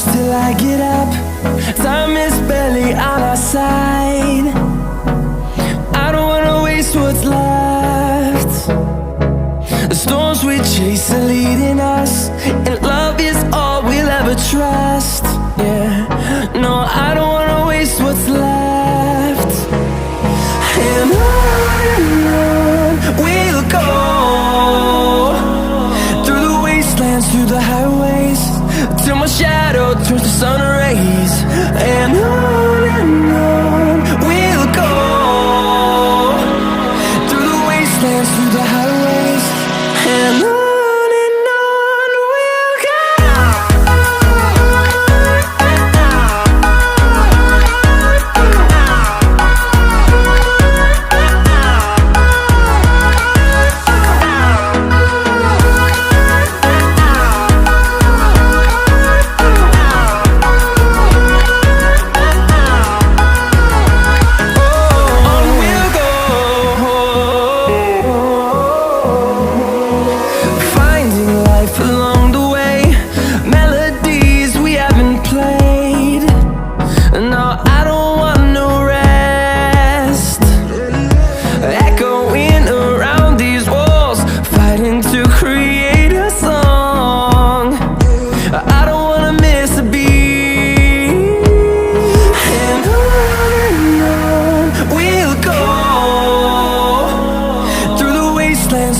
push till I get up. Time is barely on our side. I don't wanna waste what's left. The storms we chase are leading us, and love is all we'll ever trust. Yeah, no, I don't wanna waste what's left. And on we'll go, through the wastelands, through the highways, till my shadow turns to sun rays. And on we'll go, through the wastelands, through the highways, and on we'll go.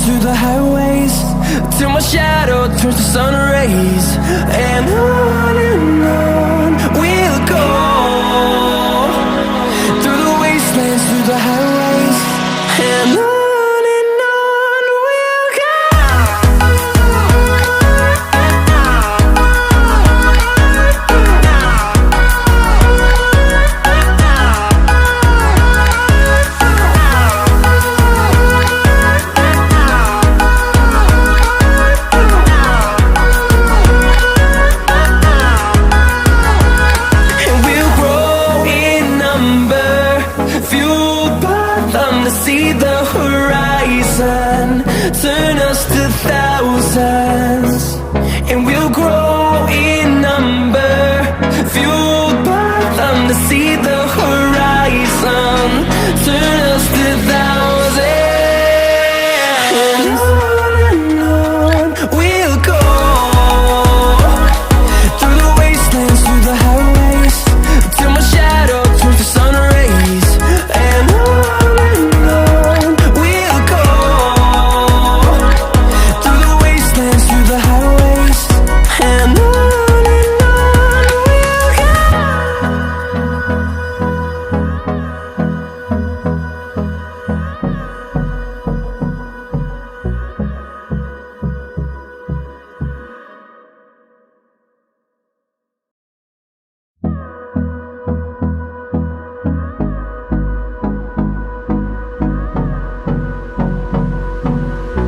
Through the highways, till my shadow turns to sun rays. And on we'll go, through the wastelands, through the highways, and on we'll go. See the horizon, turn us to thousands, and we'll grow in number, fuel